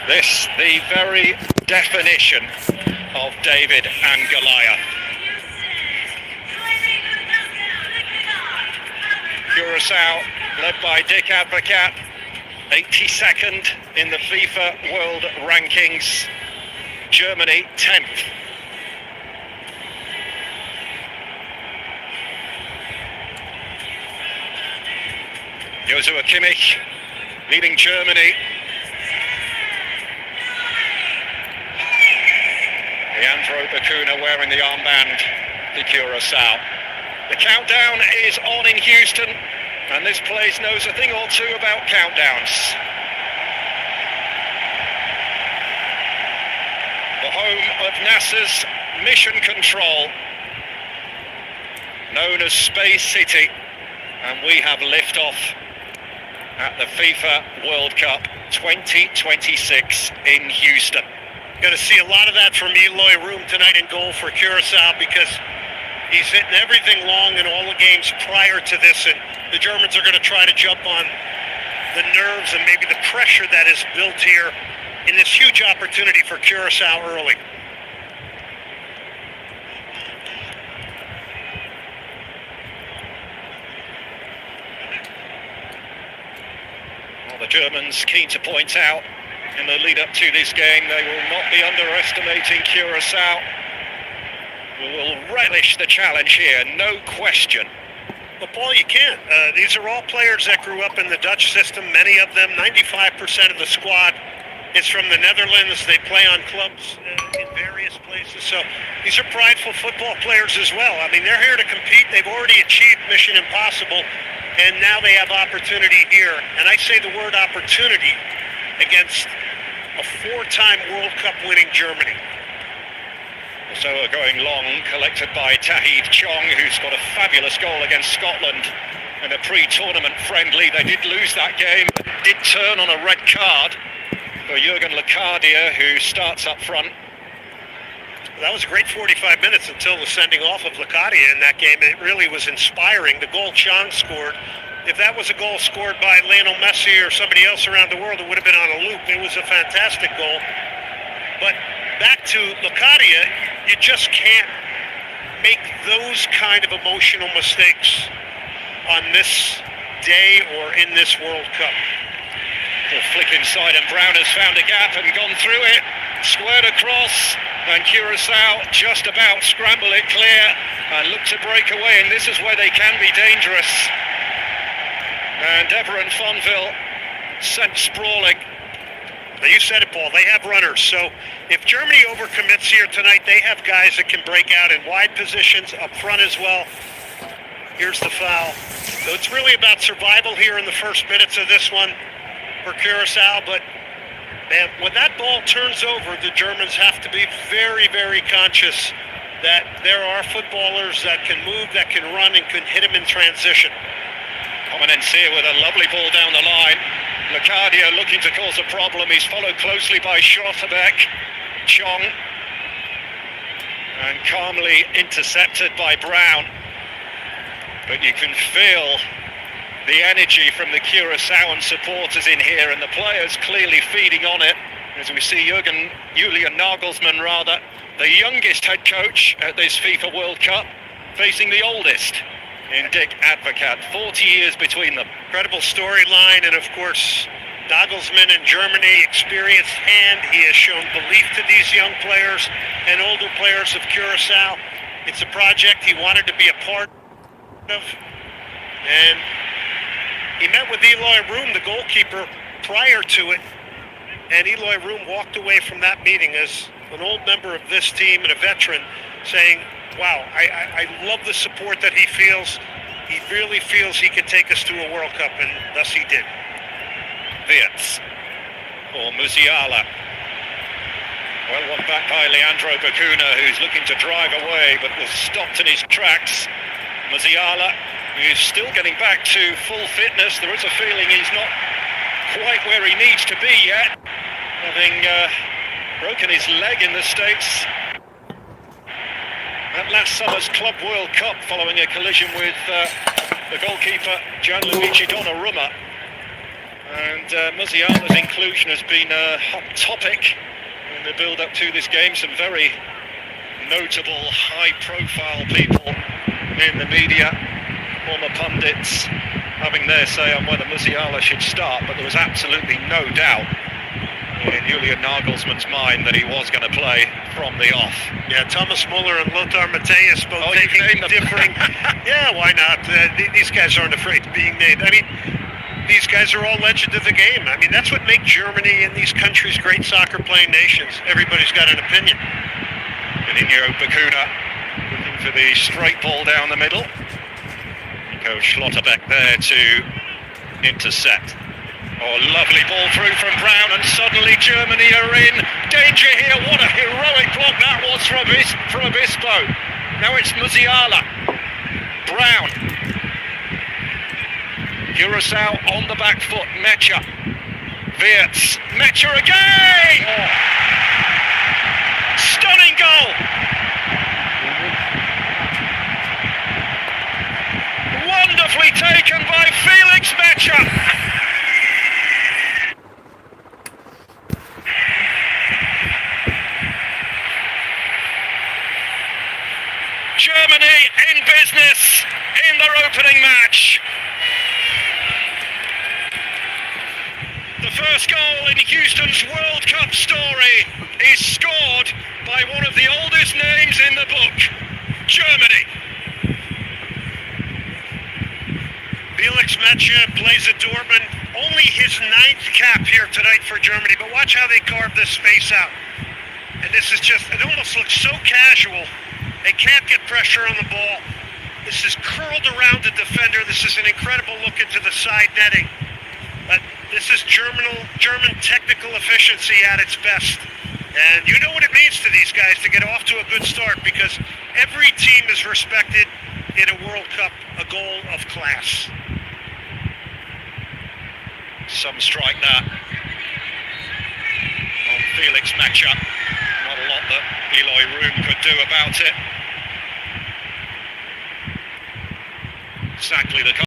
This, the very definition of David and Goliath. Curaçao, led by Dick Advocat, 82nd in the FIFA World Rankings. Germany, 10th. Joshua Kimmich leading Germany. Leandro Bacuna wearing the armband for Curaçao. The countdown is on in Houston, and this place knows a thing or two about countdowns. The home of NASA's Mission Control, known as Space City, and we have liftoff at the FIFA World Cup 2026 in Houston. Going to see a lot of that from Eloy Room tonight in goal for Curaçao, because he's hitting everything long in all the games prior to this, and the Germans are going to try to jump on the nerves and maybe the pressure that is built here in this huge opportunity for Curaçao early. Well, the Germans keen to point out in the lead up to this game, they will not be underestimating Curaçao. We will relish the challenge here, no question. But Paul, you can't. These are all players that grew up in the Dutch system. Many of them, 95% of the squad is from the Netherlands. They play on clubs in various places. So these are prideful football players as well. I mean, they're here to compete. They've already achieved Mission Impossible, and now they have opportunity here. And I say the word opportunity against a four-time World Cup winning Germany. So going long, collected by Tahith Chong, who's got a fabulous goal against Scotland in a pre-tournament friendly. They did lose that game, but did turn on a red card for Jurgen Locadia, who starts up front. That was a great 45 minutes until the sending off of Locadia in that game. It really was inspiring. The goal Chong scored, if that was a goal scored by Lionel Messi or somebody else around the world, it would have been on a loop. It was a fantastic goal. But back to Locadia, you just can't make those kind of emotional mistakes on this day or in this World Cup. The flick inside, and Brown has found a gap and gone through it. Squared across, and Curaçao just about scramble it clear and look to break away, and this is where they can be dangerous. And Deborah and Fonville sent sprawling. Now, you said it, Paul. They have runners. So if Germany overcommits here tonight, they have guys that can break out in wide positions, up front as well. Here's the foul. So it's really about survival here in the first minutes of this one for Curaçao. But, man, when that ball turns over, the Germans have to be very, very conscious that there are footballers that can move, that can run, and can hit them in transition. Here with a lovely ball down the line. Locadia looking to cause a problem. He's followed closely by Schlotterbeck. Chong. And calmly intercepted by Brown. But you can feel the energy from the Curaçaoan supporters in here, and the players clearly feeding on it. As we see Julian Nagelsmann, the youngest head coach at this FIFA World Cup, facing the oldest in Dick Advocat, 40 years between them. Incredible storyline, and of course, Nagelsmann in Germany, experienced hand. He has shown belief to these young players and older players of Curaçao. It's a project he wanted to be a part of, and he met with Eloy Room, the goalkeeper, prior to it, and Eloy Room walked away from that meeting as an old member of this team and a veteran, saying, wow, I love the support that he feels. He really feels he can take us to a World Cup, and thus he did. Wirtz for Musiala. Well, one back by Leandro Bacuna, who's looking to drive away, but was stopped in his tracks. Musiala, who's still getting back to full fitness. There is a feeling he's not quite where he needs to be yet, having broken his leg in the States at last summer's Club World Cup, following a collision with the goalkeeper Gianluigi Donnarumma. And Musiala's inclusion has been a hot topic in the build-up to this game. Some very notable, high-profile people in the media, former pundits, having their say on whether Musiala should start, but there was absolutely no doubt in Julian Nagelsmann's mind that he was going to play from the off. Yeah, Thomas Muller and Lothar Matthäus both taking differing... Yeah, why not? These guys aren't afraid of being named. I mean, these guys are all legends of the game. I mean, that's what makes Germany and these countries great soccer-playing nations. Everybody's got an opinion. Benigno Bacuna looking for the straight ball down the middle. Coach Schlotterbeck there to intercept. Oh, lovely ball through from Brown, and suddenly Germany are in danger here. What a heroic block that was from Obispo. Now it's Musiala. Brown. Curaçao on the back foot. Mecha. Wirtz. Mecha again! Oh. Stunning goal! Wonderfully taken by Felix Mecha! Germany in business in their opening match. The first goal in Houston's World Cup story is scored by one of the oldest names in the book, Germany. Felix Mecha plays at Dortmund, only his 9th cap here tonight for Germany, but watch how they carve this space out. And this is just, it almost looks so casual. They can't get pressure on the ball. This is curled around the defender. This is an incredible look into the side netting. But this is German technical efficiency at its best. And you know what it means to these guys to get off to a good start, because every team is respected in a World Cup, a goal of class. Some strike that on Felix Mecha. Not a lot that Eloy Room could do about it. Exactly the